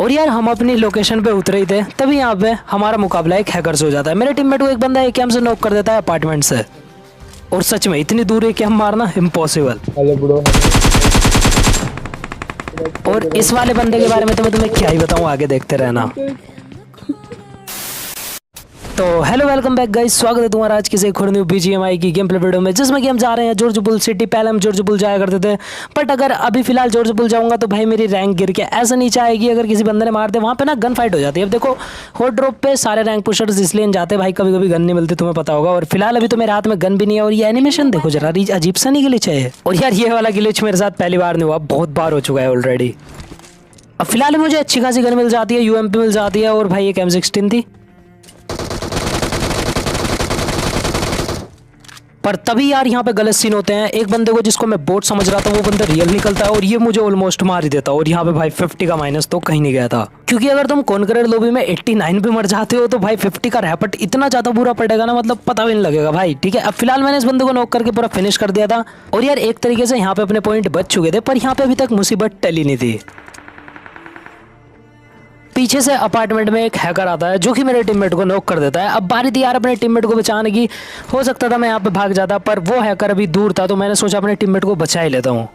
और यार हम अपनी लोकेशन पे उतरे ही थे, तभी यहाँ पे हमारा मुकाबला एक हैकर से हो जाता है। मेरे टीममेट को एक बंदा एकेएम से नॉक कर देता है अपार्टमेंट से, और सच में इतनी दूर एकेएम मारना इम्पॉसिबल। और इस वाले बंदे के बारे में तो मैं तुम्हें क्या ही बताऊं, आगे देखते रहना। तो हेलो वेलकम बैक गाइस, स्वागत है तुम्हारा आज किसी एक और न्यू बीजीएमआई की गेम प्ले वीडियो में, जिसमें कि हम जा रहे हैं जॉर्ज बुल सिटी। पहले हम जॉर्ज बुल जाया करते थे, बट अगर अभी फिलहाल जॉर्ज बुल जाऊंगा तो भाई मेरी रैंक गिर के ऐसा नीचे आएगी। अगर किसी बंदे ने मार दे वहाँ पे ना गन फाइट हो जाती है। अब देखो हॉट ड्रॉप पे सारे रैंक पुशर्स इसलिए जाते हैं भाई, कभी कभी गन नहीं मिलती, तुम्हें पता होगा। और फिलहाल अभी तो मेरे हाथ में गन भी नहीं है। और ये एनिमेशन देखो जरा, अजीब सा नहीं ग्लिच है। और यार ये वाला ग्लिच मेरे साथ पहली बार नहीं हुआ, बहुत बार हो चुका है ऑलरेडी। अब फिलहाल मुझे अच्छी खासी गन मिल जाती है, यूएमपी मिल जाती है, और भाई एक M16 थी। पर तभी यार यहाँ पे गलत सीन होते हैं। एक बंदे को जिसको मैं बोट समझ रहा था वो बंदा रियल निकलता है, और ये मुझे ऑलमोस्ट मार ही देता। और यहाँ पे भाई 50 का माइनस तो कहीं नहीं गया था, क्योंकि अगर तुम कॉन्करर लॉबी में 89 पे मर जाते हो तो भाई 50 का रैपट इतना ज्यादा बुरा पड़ेगा ना, मतलब पता भी नहीं लगेगा भाई। ठीक है, अब फिलहाल मैंने इस बंदे को नॉक करके पूरा फिनिश कर दिया था। और यार एक तरीके से यहाँ पे अपने पॉइंट बच चुके थे, पर यहाँ पे अभी तक मुसीबत टली नहीं थी। पीछे से अपार्टमेंट में एक हैकर आता है जो कि मेरे टीममेट को नॉक कर देता है। अब बारी थी यार अपने टीममेट को बचाने की। हो सकता था मैं यहाँ पे भाग जाता, पर वो हैकर अभी दूर था, तो मैंने सोचा अपने टीममेट को बचा ही लेता हूँ।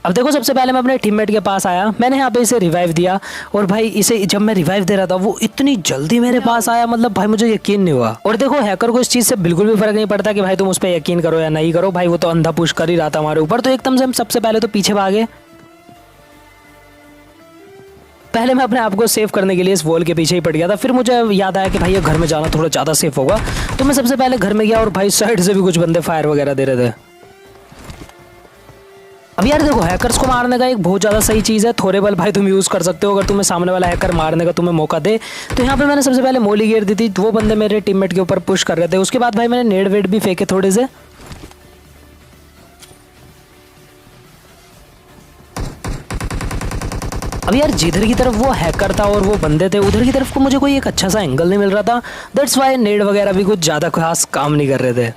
अब देखो सबसे पहले मैं अपने टीममेट के पास आया, मैंने यहाँ पे इसे रिवाइव दिया। और भाई इसे जब मैं रिवाइव दे रहा था वो इतनी जल्दी मेरे पास आया, मतलब भाई मुझे यकीन नहीं हुआ। और देखो हैकर को इस चीज़ से बिल्कुल भी फर्क नहीं पड़ता कि भाई तुम उस पर यकीन करो या नहीं करो, भाई वो तो अंधा पुश कर ही रहा था हमारे ऊपर। तो एकदम से हम सबसे पहले तो पीछे भागे। पहले मैं अपने आप को सेव करने के लिए इस वॉल के पीछे ही पड़ गया था, फिर मुझे याद आया कि भाई ये घर में जाना थोड़ा ज़्यादा सेफ होगा, तो मैं सबसे पहले घर में गया। और भाई साइड से भी कुछ बंदे फायर वगैरह दे रहे थे। अब यार देखो हैकर्स को मारने का एक बहुत ज़्यादा सही चीज़ है थोरेबल, भाई तुम यूज़ कर सकते हो अगर तुम्हें सामने वाला हैकर मारने का तुम्हें मौका दे। तो यहाँ पे मैंने सबसे पहले मोली घेर दी थी, तो वो बंदे मेरे टीममेट के ऊपर पुश कर रहे थे। उसके बाद भाई मैंने नेड वेड भी फेंके थोड़े से। अब यार जिधर की तरफ वो हैकर था और वो बंदे थे, उधर की तरफ को मुझे कोई एक अच्छा सा एंगल नहीं मिल रहा था। दैट्स वाई नेड वगैरह भी कुछ ज़्यादा खास काम नहीं कर रहे थे।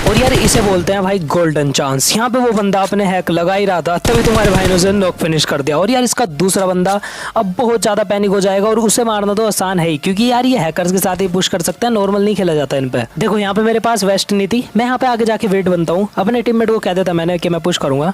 और यार इसे बोलते हैं भाई गोल्डन चांस। यहाँ पे वो बंदा अपने हैक लगा ही रहा था, तभी तुम्हारे भाई ने उसे नॉक फिनिश कर दिया। और यार इसका दूसरा बंदा अब बहुत ज़्यादा पैनिक हो जाएगा, और उसे मारना तो आसान है ही, क्योंकि यार ये हैकर्स के साथ ही पुश कर सकते हैं, नॉर्मल नहीं खेला जाता इन पे। देखो यहाँ पे मेरे पास वेस्ट नहीं थी, मैं यहाँ पे आगे जाके वेट बनता हूँ। अपने टीममेट को कह देता मैंने कि मैं पुश करूंगा।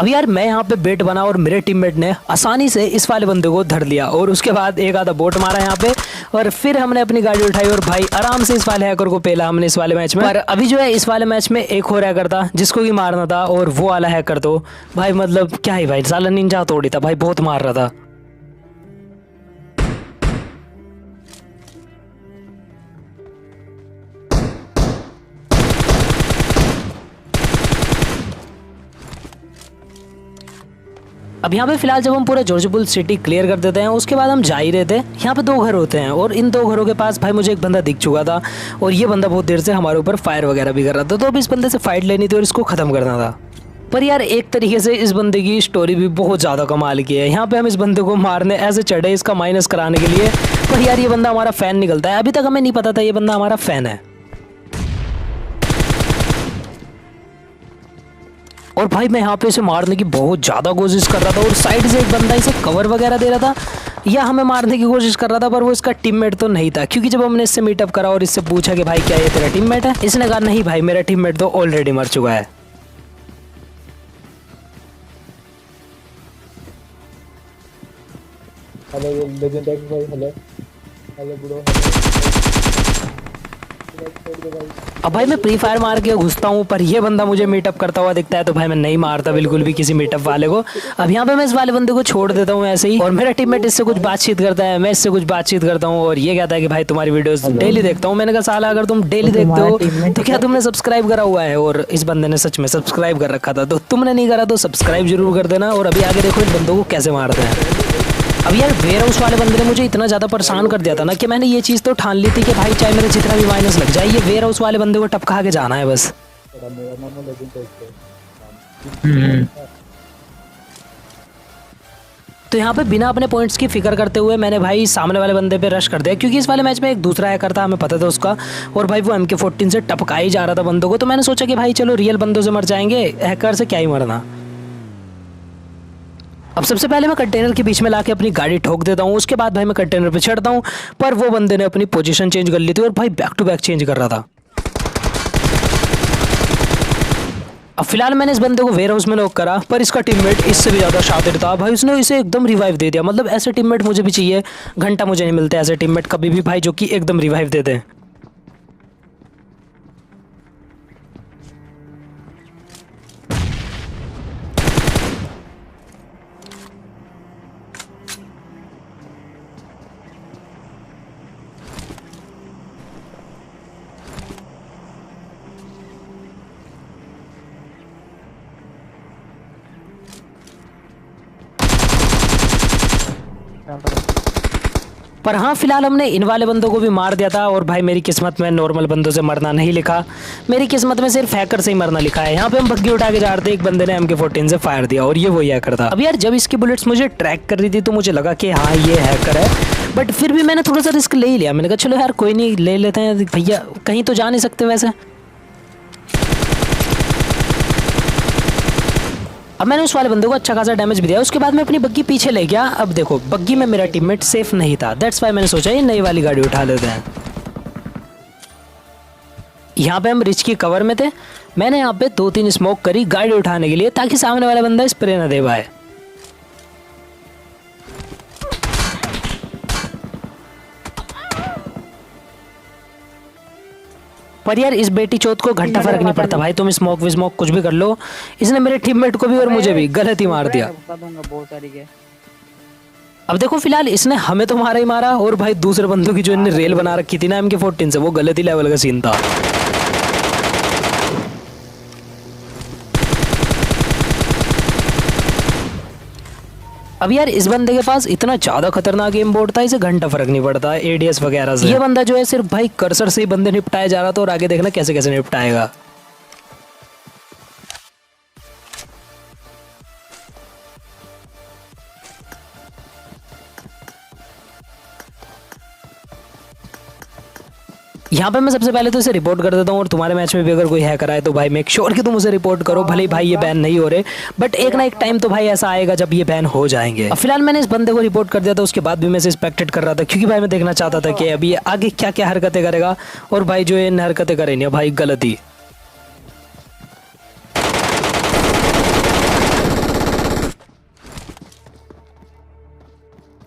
अब यार मैं यहाँ पे बेट बना और मेरे टीममेट ने आसानी से इस वाले बंदे को धर लिया, और उसके बाद एक आधा बोट मारा यहाँ पे, और फिर हमने अपनी गाड़ी उठाई और भाई आराम से इस वाले हैकर को पेला हमने इस वाले मैच में। पर अभी जो है इस वाले मैच में एक और हैकर था जिसको भी मारना था, और वो वाला हैकर तो भाई मतलब क्या ही भाई, साला निंजा तोड़ी था भाई, बहुत मार रहा था। अब यहाँ पे फिलहाल जब हम पूरा जॉर्ज बुल सिटी क्लियर कर देते हैं, उसके बाद हम जा ही रहे थे। यहाँ पे 2 घर होते हैं, और इन 2 घरों के पास भाई मुझे एक बंदा दिख चुका था, और ये बंदा बहुत देर से हमारे ऊपर फायर वगैरह भी कर रहा था। तो अब इस बंदे से फाइट लेनी थी और इसको ख़त्म करना था। पर यार एक तरीके से इस बंदे की स्टोरी भी बहुत ज़्यादा कमाल की है। यहाँ पे हम इस बंदे को मारने ऐसे चढ़े इसका माइनस कराने के लिए, पर यार ये बंदा हमारा फ़ैन निकलता है। अभी तक हमें नहीं पता था ये बंदा हमारा फ़ैन है। और भाई मैं यहाँ पे इसे मारने की बहुत ज़्यादा कोशिश कर रहा था, और साइड से एक बंदा इसे कवर वगैरह दे रहा था या हमें मारने की कोशिश कर रहा था, पर वो इसका टीममेट तो नहीं था। क्योंकि जब हमने इससे मीटअप करा और इससे पूछा कि भाई क्या ये तेरा टीममेट है, इसने कहा नहीं भाई मेरा टीममेट तो ऑलरेडी मर चुका है। हेलो लेजेंड एक्स भाई, हेलो हेलो ब्रो। अब भाई मैं प्री फायर मार के घुसता हूँ, पर ये बंदा मुझे मीटअप करता हुआ दिखता है, तो भाई मैं नहीं मारता बिल्कुल भी किसी मीटअप वाले को। अब यहाँ पे मैं इस वाले बंदे को छोड़ देता हूँ ऐसे ही, और मेरा टीममेट इससे कुछ बातचीत करता है, मैं इससे कुछ बातचीत करता हूँ, और ये कहता है कि भाई तुम्हारी वीडियोस डेली देखता हूँ। मैंने कहा साला अगर तुम डेली देखते हो तो क्या तुमने सब्सक्राइब करा हुआ है? और इस बंदे ने सच में सब्सक्राइब कर रखा था, तो तुमने नहीं करा तो सब्सक्राइब जरूर कर देना। और अभी आगे देखो इन बंदों को कैसे मारते हैं। अब यार वेयर हाउस वाले बंदे ने मुझे इतना ज़्यादा परेशान कर दिया था ना, कि मैंने ये चीज़ तो ठान ली थी कि भाई चाहे मेरे जितना भी माइनस लग जाए, ये वेयर हाउस वाले बंदे को टपका के जाना है बस। मेरा नाम लेजेंड एक्स है। तो यहाँ पे बिना अपने पॉइंट्स की फिक्र करते हुए मैंने भाई सामने वाले बंदे पे रश कर दिया, क्योंकि इस वाले मैच में एक दूसरा हैकर था, हमें पता था उसका, और भाई वो MK14 से टपका ही जा रहा था बंदों को। तो मैंने सोचा कि भाई चलो रियल बंदों से मर जाएंगे, हैकर से क्या ही मरना। अब सबसे पहले मैं कंटेनर के बीच में लाके अपनी गाड़ी ठोक देता हूँ, उसके बाद भाई मैं कंटेनर पे चढ़ता हूँ, पर वो बंदे ने अपनी पोजीशन चेंज कर ली थी और भाई बैक टू बैक चेंज कर रहा था। अब फिलहाल मैंने इस बंदे को वेयर हाउस में नॉक करा, पर इसका टीममेट इससे भी ज़्यादा शातिर था भाई, उसने इसे एकदम रिवाइव दे दिया। मतलब ऐसे टीममेट मुझे भी चाहिए, घंटा मुझे नहीं मिलते ऐसे टीममेट कभी भी भाई, जो कि एकदम रिवाइव दे दें। पर हाँ फिलहाल हमने इन वाले बंदों को भी मार दिया था, और भाई मेरी किस्मत में नॉर्मल बंदों से मरना नहीं लिखा, मेरी किस्मत में सिर्फ हैकर से ही मरना लिखा है। यहाँ पे हम बग्गी उठा के जा रहे थे, एक बंदे ने MK14 से फायर दिया और ये वही हैकर था। अब यार जब इसकी बुलेट्स मुझे ट्रैक कर रही थी तो मुझे लगा कि हाँ ये हैकर है, बट फिर भी मैंने थोड़ा सा रिस्क ले ही लिया। मैंने कहा चलो यार कोई नहीं, ले लेते हैं भैया, कहीं तो जा नहीं सकते वैसे। अब मैंने उस वाले बंदे को अच्छा खासा डैमेज भी दिया, उसके बाद मैं अपनी बग्गी पीछे ले गया। अब देखो बग्गी में मेरा टीममेट सेफ नहीं था, दैट्स वाई मैंने सोचा ये नई वाली गाड़ी उठा लेते हैं। यहाँ पे हम रिच की कवर में थे, मैंने यहाँ पे 2-3 स्मोक करी गाड़ी उठाने के लिए, ताकि सामने वाला बंदा स्प्रे न दे पाए। पर यार इस बेटी चौथ को घंटा फर्क नहीं पड़ता भाई, तुम स्मोक विस्मोक कुछ भी कर लो, इसने मेरे टीममेट को भी और मुझे भी गलत ही मार दिया। अब देखो फिलहाल इसने हमें तो मारा ही मारा, और भाई दूसरे बंदों की जो इनने रेल बना रखी थी ना MK14 से, वो गलत ही लेवल का सीन था। अब यार इस बंदे के पास इतना ज्यादा खतरनाक एम बोर्ड था, इसे घंटा फर्क नहीं पड़ता ADS वगैरह से। ये बंदा जो है सिर्फ भाई कर्सर से ही बंदे निपटाया जा रहा था, और आगे देखना कैसे कैसे निपटाएगा। यहाँ पे मैं सबसे पहले तो इसे रिपोर्ट कर देता हूँ, और तुम्हारे मैच में भी अगर कोई हैकर आए तो भाई मेक श्योर कि तुम उसे रिपोर्ट करो, भले ही भाई ये बैन नहीं हो रहे, बट एक ना एक टाइम तो भाई ऐसा आएगा जब ये बैन हो जाएंगे। अब फिलहाल मैंने इस बंदे को रिपोर्ट कर दिया था, उसके बाद भी मैं इसे एक्सपेक्टेड कर रहा था, क्योंकि भाई मैं देखना चाहता था कि अभी ये आगे क्या क्या हरकतें करेगा, और भाई जो ये इन हरकतें करे नहीं भाई गलत ही।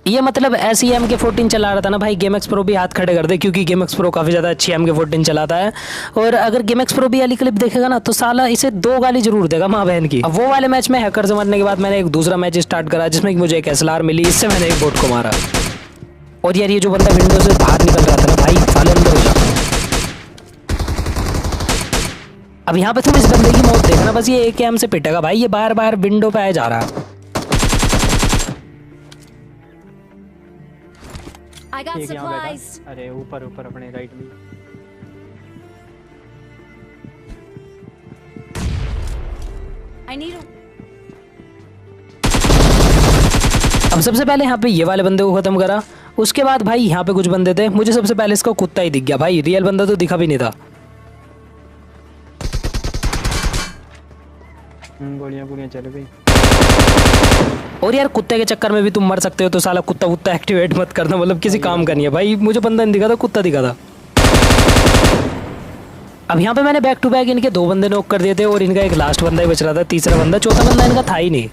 ये मतलब ऐसी MK14 चला रहा था ना भाई, गेमएक्स प्रो भी हाथ खड़े कर दे, क्योंकि गेमएक्स प्रो काफ़ी ज़्यादा अच्छी MK14 चलाता है, और अगर गेमएक्स प्रो भी वाली क्लिप देखेगा ना तो साला इसे 2 गाली जरूर देगा माँ बहन की। अब वो वाले मैच में हैकर से मरने के बाद मैंने एक दूसरा मैच स्टार्ट करा, जिसमें कि मुझे एक SLR मिली, इससे मैंने एक बोट को मारा। और यार ये जो बंदा विंडो से बाहर निकल रहा था ना भाई, साले अंदर हो जा। अब यहाँ पे तुम इस बंदे की मौत देखना, बस ये AKM से पिटेगा भाई, ये बार बार विंडो पे आया जा रहा है। I got supplies. अरे ऊपर ऊपर अपने राइट में। I need a... अब सबसे पहले यहाँ पे ये वाले बंदे को खत्म करा, उसके बाद भाई यहाँ पे कुछ बंदे थे, मुझे सबसे पहले इसका कुत्ता ही दिख गया भाई, रियल बंदा तो दिखा भी नहीं था। गोलियां चल गई। और यार कुत्ते के चक्कर में भी तुम मर सकते हो, तो साला कुत्ता वुत्ता एक्टिवेट मत करना, मतलब किसी काम का नहीं है भाई। मुझे बंदा नहीं दिखा था, कुत्ता दिखा था। अब यहाँ पे मैंने बैक टू बैक इनके 2 बंदे नॉक कर दिए थे, और इनका एक लास्ट बंदा ही बच रहा था, तीसरा बंदा, चौथा बंदा इनका था ही नहीं।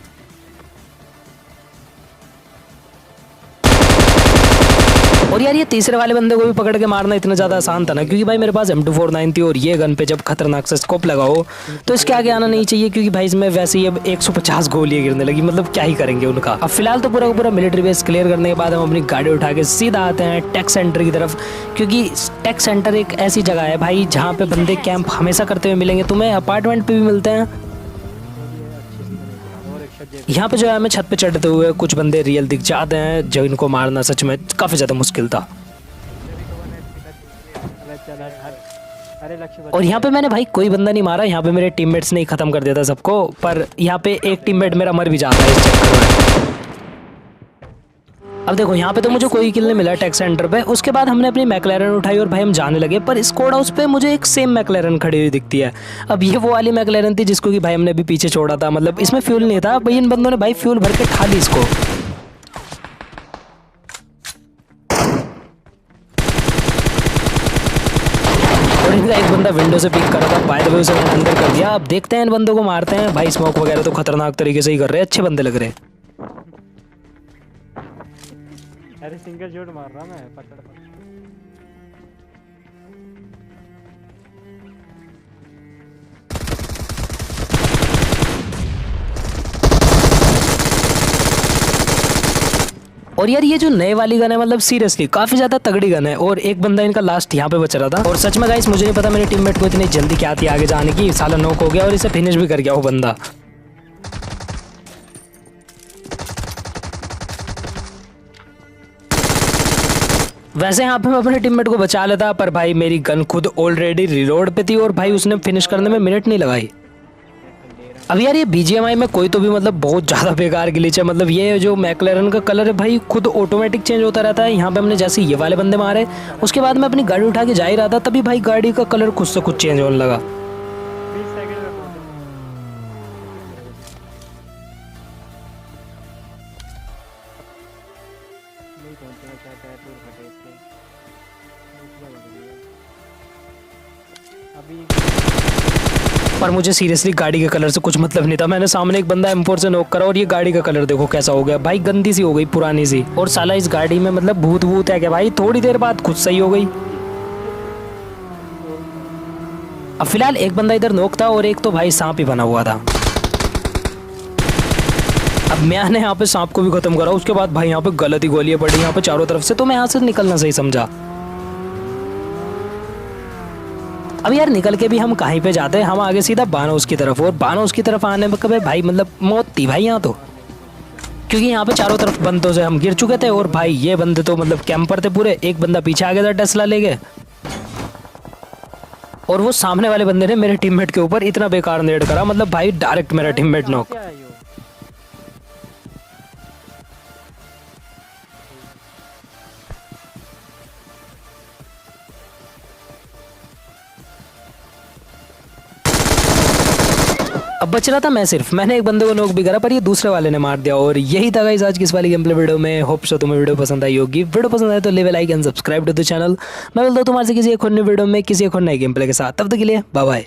और यार ये तीसरे वाले बंदे को भी पकड़ के मारना इतना ज़्यादा आसान था ना, क्योंकि भाई मेरे पास M249 थी, और ये गन पे जब खतरनाक से स्कोप लगाओ तो इसके आगे आना नहीं चाहिए, क्योंकि भाई इसमें वैसे ही अब 150 गोलियां गिरने लगी, मतलब क्या ही करेंगे उनका। अब फिलहाल तो पूरा का पूरा मिलिट्री बेस क्लियर करने के बाद हम अपनी गाड़ी उठा के सीधा आते हैं टेक सेंटर की तरफ, क्योंकि टेक सेंटर एक ऐसी जगह है भाई जहाँ पे बंदे कैंप हमेशा करते हुए मिलेंगे, तुम्हें अपार्टमेंट पे भी मिलते हैं। यहाँ पे जो है हमें छत पे चढ़ते हुए कुछ बंदे रियल दिख जाते हैं, जो इनको मारना सच में काफ़ी ज़्यादा मुश्किल था। और यहाँ पे मैंने भाई कोई बंदा नहीं मारा, यहाँ पे मेरे टीममेट्स ने ही खत्म कर दिया था सबको, पर यहाँ पे एक टीममेट मेरा मर भी जाता है इस चक्कर में। अब देखो यहाँ पे तो मुझे कोई किल नहीं मिला टेक सेंटर पे। उसके बाद हमने अपनी मैकलैरन उठाई और भाई हम जाने लगे, पर स्क्वाड हाउस पे मुझे एक सेम मैकलैरन खड़ी हुई दिखती है। अब ये वो वाली मैकलैरन थी जिसको कि भाई हमने अभी पीछे छोड़ा था, मतलब इसमें फ्यूल नहीं था भाई, इन बंदों ने भाई फ्यूल भर के खा ली इसको। और इनका एक बंदा विंडो से पिक कर रहा था, बाय द वे उसे मैंने अंदर कर दिया। अब देखते हैं इन बंदों को मारते हैं भाई। स्मोक वगैरह तो खतरनाक तरीके से ही कर रहे हैं, अच्छे बंदे लग रहे हैं। अरे सिंगल शॉट मार रहा मैं, पकड़ पकड़। और यार ये जो नए वाली गन है, मतलब सीरियसली काफी ज्यादा तगड़ी गन है। और एक बंदा इनका लास्ट यहाँ पे बच रहा था। और सच में गाइस मुझे नहीं पता मेरे टीममेट को इतनी जल्दी क्या थी आगे जाने की, साला नॉक हो गया और इसे फिनिश भी कर गया वो बंदा। वैसे यहाँ पे मैं अपने टीममेट को बचा लेता, पर भाई मेरी गन खुद ऑलरेडी रिलोड पे थी और भाई उसने फिनिश करने में मिनट नहीं लगाई। अब यार ये BGMI में कोई तो भी मतलब बहुत ज़्यादा बेकार ग्लिच है। मतलब ये जो मैकलैरन का कलर है भाई खुद ऑटोमेटिक चेंज होता रहता है। यहाँ पे हमने जैसे ये वाले बंदे मारे, उसके बाद मैं अपनी गाड़ी उठा के जा ही रहा था, तभी भाई गाड़ी का कलर खुद से खुद चेंज होने लगा। 20 सेकंड में पहुंचे। नहीं पहुंचना चाहता है, दूर फटे इसके। अभी पर मुझे सीरियसली गाड़ी के कलर से कुछ मतलब नहीं था। मैंने सामने एक बंदा M4 से नॉक करा और ये गाड़ी का कलर देखो कैसा हो गया भाई, गंदी सी हो गई, पुरानी सी। और साला इस गाड़ी में मतलब भूत भूत है क्या भाई, थोड़ी देर बाद खुद सही हो गई। अब फिलहाल एक बंदा इधर नॉक था और एक तो भाई सांप ही बना हुआ था। अब मैंने यहाँ पे सांप को भी खत्म करा, उसके बाद भाई यहाँ पे गलत ही गोलियां पड़ी यहाँ पे चारों तरफ से, तो मैं यहाँ से निकलना सही समझा। अब यार निकल के भी हम कहीं पे जाते हैं, हम आगे सीधा बानोस की तरफ। और बानोस की तरफ आने में कभी भाई मतलब मौत थी भाई यहाँ तो, क्योंकि यहाँ पे चारों तरफ बंदों से हम गिर चुके थे। और भाई ये बंदे तो मतलब कैंपर थे पूरे। एक बंदा पीछे आ गया था टेस्ला लेके, और वो सामने वाले बंदे ने मेरे टीममेट के ऊपर इतना बेकार नेड करा, मतलब भाई डायरेक्ट मेरा टीममेट नॉक। क्या है यो? अब बच रहा था मैं सिर्फ, मैंने एक बंदे को नॉक भी करा पर ये दूसरे वाले ने मार दिया। और यही था गाइस आज की इस वाली गेम प्ले वीडियो में। होप सो तुम्हें वीडियो पसंद आई होगी। वीडियो पसंद आए तो leave like and subscribe to the channel. मैं मिलता हूं तुम्हारे से किसी एक और नई वीडियो में किसी एक और नए गेम प्ले के साथ। तब तक के लिए बाय बाय।